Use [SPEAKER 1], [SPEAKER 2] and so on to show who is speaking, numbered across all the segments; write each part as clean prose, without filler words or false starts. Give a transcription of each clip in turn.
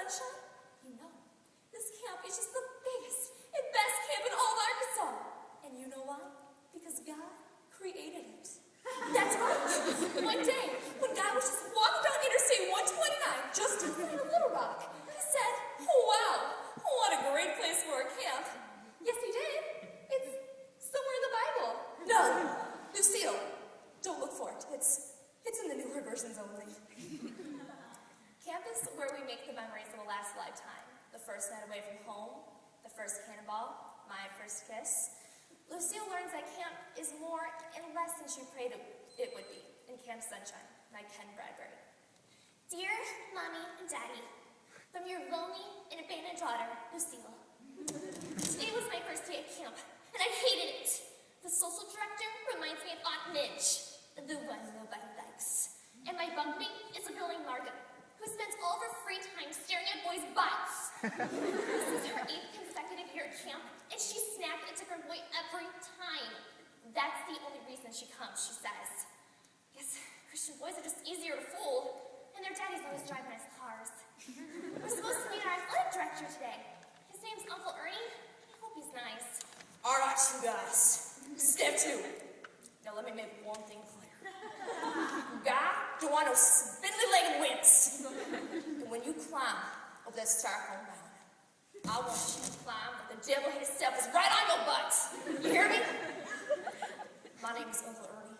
[SPEAKER 1] sunshine? You know, this camp is just the biggest and best camp in all of Arkansas. And you know why? Because God created it. That's right. One day, when God was just walking down Interstate 129, just outside of Little Rock, he said, wow, what a great place for a camp. Yes, he did. It's somewhere in the Bible. No, Lucille, don't look for it. It's in the newer versions only. Camp is where we make the memories that will last a lifetime. The first night away from home, the first cannonball, my first kiss. Lucille learns that camp is more and less than she prayed it would be in Camp Sunshine by Ken Bradbury. Dear Mommy and Daddy, from your lonely and abandoned daughter, Lucille. Today was my first day at camp, and I hated it. The social director reminds me of Aunt Midge, the one nobody likes. And my bunkmate is a girl named Margot, who spends all of her free time staring at boys' butts. This is her 8th consecutive year at camp, and she snapped at a different boy every time. That's the only reason she comes, she says. Guess Christian boys are just easier to fool, and their daddies always drive nice cars. We're supposed to meet our athletic director today. His name's Uncle Ernie. I hope he's nice.
[SPEAKER 2] All right, you guys. Step 2. Now let me make one thing clear. God don't want no spindly-legged wimps. And when you climb over that styrofoam mountain, I want you to climb but the devil himself is right on your butt. You hear me? My name is Uncle Ernie,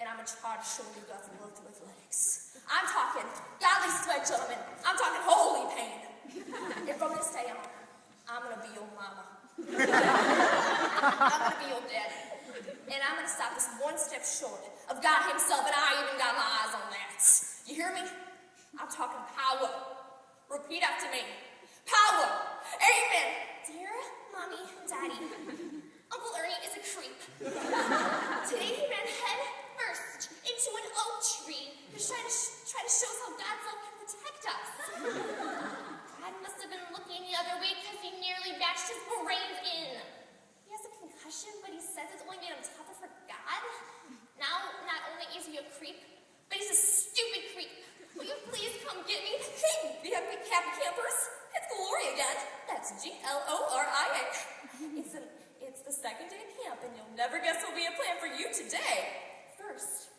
[SPEAKER 2] and I'm in charge of showing you guys love through athletics. I'm talking godly sweat, gentlemen. I'm talking holy pain. And from this day on, I'm going to be your mama. I'm going to be your daddy. And I'm going to stop this one step short of God himself, and I even got my eyes on that. You hear me? I'm talking power. Repeat after me. Power. Amen.
[SPEAKER 1] Dear Mommy and Daddy, Uncle Ernie is a creep. Today he ran head first into an oak tree to try to show us how God's love can protect us. God must have been looking the other way because he nearly bashed his brains in. He has a concussion, but he says it's only made him tougher for God. Now, not only is he a creep, but he's a stupid creep. Will you please come get me?
[SPEAKER 2] Hey, happy campers. It's Gloria again. That's Gloria. It's the second day of camp, and you'll never guess what we have planned for you today. First,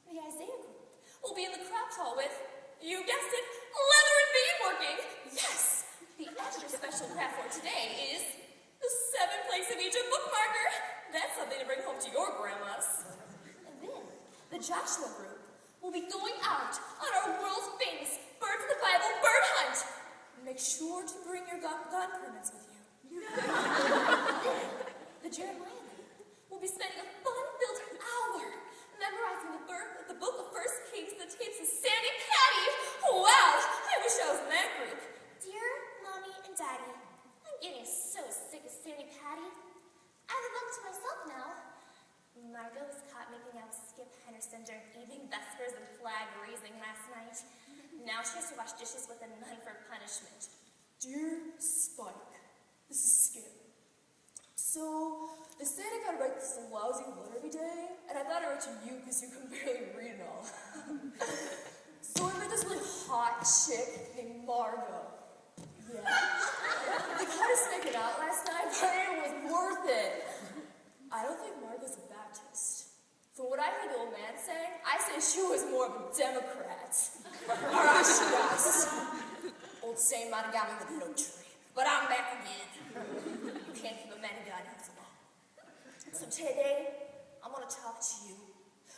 [SPEAKER 2] the Isaiah group will be in the craft hall with, you guessed it, leather and beadworking. Yes, the extra special craft for today is the 7 Plagues of Egypt bookmarker. That's something to bring home to your grandmas. And then, the Joshua group will be going out on our world's famous Birds of the Bible bird hunt. Make sure to bring your gun permits with you. The Jeremiah group will be spending a fun-filled hour memorizing the book of 1 Kings, the tapes of Sandy Patty. Wow, I wish I was in that group.
[SPEAKER 1] Dear Mommy and Daddy, I'm getting so sick of Sandy Patty. I have a book to myself now. Margot was caught making out with Skip Henderson during evening vespers and flag raising last night. Now she has to wash dishes with a nun for punishment.
[SPEAKER 2] Dear Spike, this is Skip. So, they said I gotta write this lousy letter every day, and I thought I'd write to you because you can barely read it all. So I met this really hot chick named Margot. Yeah. They kind of snaked it out last night, but it was worth it. I don't think Margot's a Baptist. From what I heard the old man say, I say she was more of a Democrat. All right, she was. Old Saint might have got me with no tree, but I'm back again. You can't keep a man of God for long. So today, I'm going to talk to you.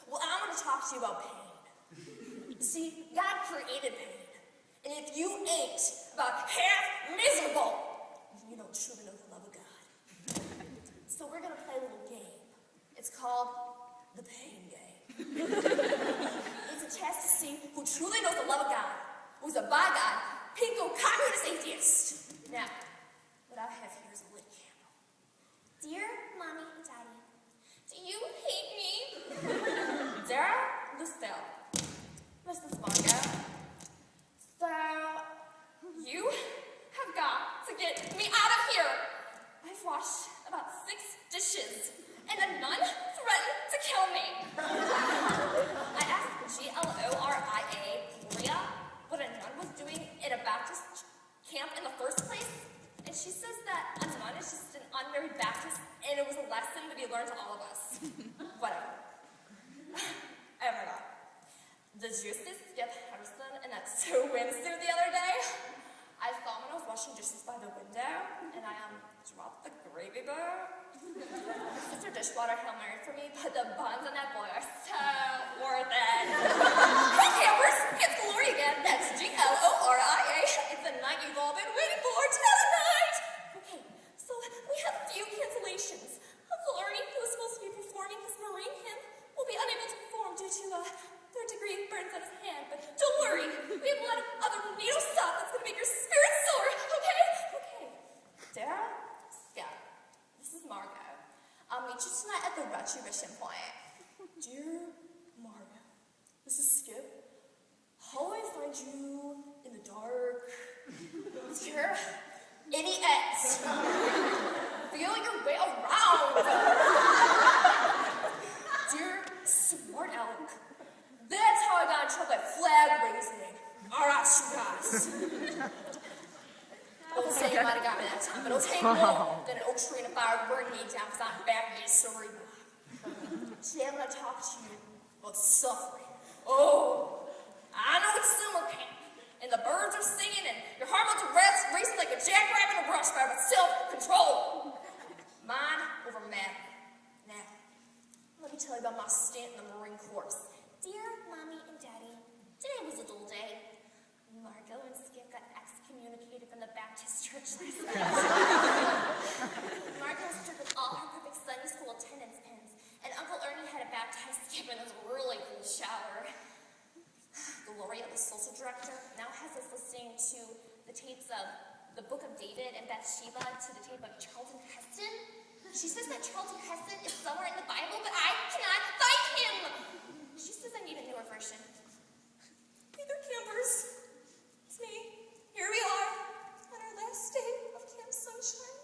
[SPEAKER 2] Well, I'm going to talk to you about pain. See, God created pain. And if you ain't about half miserable, then you don't truly know the love of God. So we're going to play a little game. It's called the pain game. It's a test to see who truly knows the love of God, who's a by God, pinko, communist atheist. Now, what I have here is a lit candle.
[SPEAKER 1] Dear Mommy and Daddy, do you hate me?
[SPEAKER 2] Dear Lucille, Mrs. Margot, so you have got to get me out of here. I've washed about 6 dishes, and a nun threatened to kill me. I asked Gloria what a nun was doing in a Baptist
[SPEAKER 1] camp in the first place. And she says that a nun is just an unmarried Baptist, and it was a lesson to be learned to all of us. Whatever. Oh my god. Did you see Skip Harrison in that swimsuit the other day? I saw him when I was washing dishes by the window, and I dropped the gravy bar. Sister Dishwater Hail Mary for me, but the buns on that boy are so worth it. Hey campers, it's Glory again. That's Gloria. It's the night you've all been waiting for, tonight. Okay, so we have a few cancellations. Uncle Ernie, who was supposed to be performing his Marine hymn, will be unable to perform due to third-degree burns on his hand. But don't worry, we have a lot of other needle stuff that's gonna make your spirits soar. Okay. Sarah, Scott, this is Margot. I'll meet you tonight at the retribution point.
[SPEAKER 2] Dear Margo, this is Skip. How will I find you in the dark?
[SPEAKER 1] Dear idiot, feel your way around.
[SPEAKER 2] Dear smart aleck, that's how I got in trouble at flag raising. All right, you guys.
[SPEAKER 1] Old saying might have got me that time, but it'll take more than an oak tree and a fire to burn me down because I'm back in Serena. Today I'm going to talk to you about suffering. Oh, I know it's summer camp, and the birds are singing, and your heart wants to racing like a jackrabbit in a brush fire, but self-control. Mind over matter. Now, let me tell you about my stint in the Marine Corps. Dear Mommy and Daddy, today was a dull day. Margo and Skip got excommunicated from the Baptist church last night. Margo stood with all her perfect Sunday school attendance pins, and Uncle Ernie had to baptize Skip in his really cool shower. Gloria, the social director, now has us listening to the tapes of the Book of David and Bathsheba to the tape of Charlton Heston. She says that Charlton Heston is somewhere in the Bible, but I cannot find him. She says I need a newer version. Either campers. It's me. Here we are on our last day of Camp Sunshine.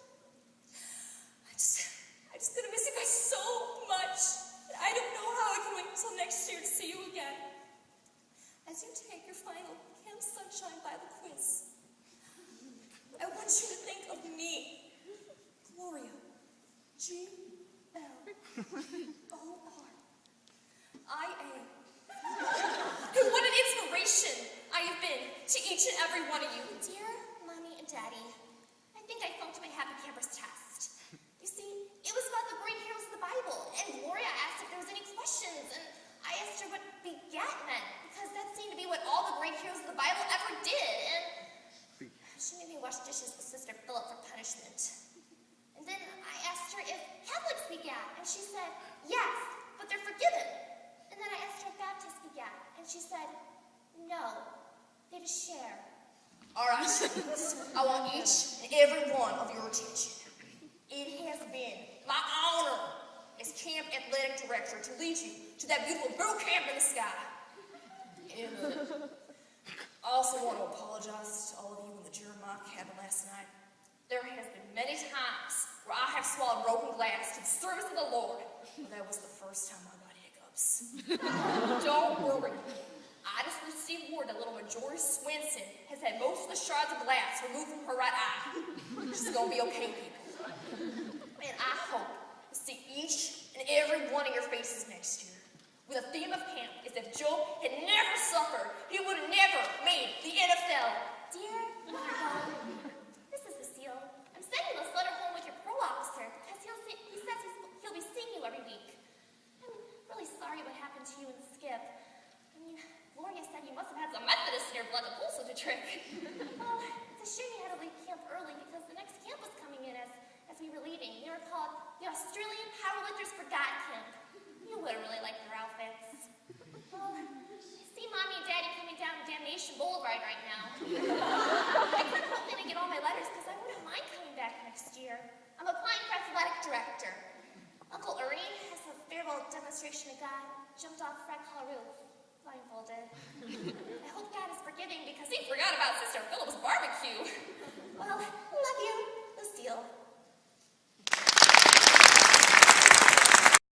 [SPEAKER 1] I just gonna miss you guys so much. And I don't know how I can wait until next year to see you again. As you take your final Camp Sunshine Bible quiz, I want you to think of me, Gloria, Gloria. And what an inspiration I have been to each and every one of you. Dear Mommy and Daddy, I think I flunked my Happy Campers test. You see, it was about the great heroes of the Bible, and Gloria asked if there was any questions, and I asked her what begat meant, because that seemed to be what all the great heroes of the Bible ever did, and she made me wash dishes with Sister Philip for punishment. And then I asked her if Catholics begat, and she said, yes, but they're forgiven. And then I asked her if Baptists begat, and she said, no, they just share. All right, I want each and every one of your attention. It has been my honor as Camp Athletic Director to lead you to that beautiful boot camp in the sky. And I also want to apologize to all of you in the Jeremiah cabin last night. There has been many times where I have swallowed broken glass to the service of the Lord, but that was the first time I got hiccups. Don't worry. I just received word that little Marjorie Swenson has had most of the shards of glass removed from her right eye. She's gonna be okay, people. And I hope to see each and every one of your faces next year. With the theme of camp is if Joe had never suffered, he would have never made the NFL. Dear Margo, this is Lucille. I'm sending this letter home with your parole officer because he says he'll be seeing you every week. I'm really sorry what happened to you and Skip. I mean, Gloria said you must have had some Methodist in your blood to pull such a trick. Well, it's a shame you had to leave camp early because the next camp was coming in as we were leaving. They were called the Australian Powerlifters for God Camp. You wouldn't really like their outfits. Well, I see Mommy and Daddy coming down Damnation Boulevard right now.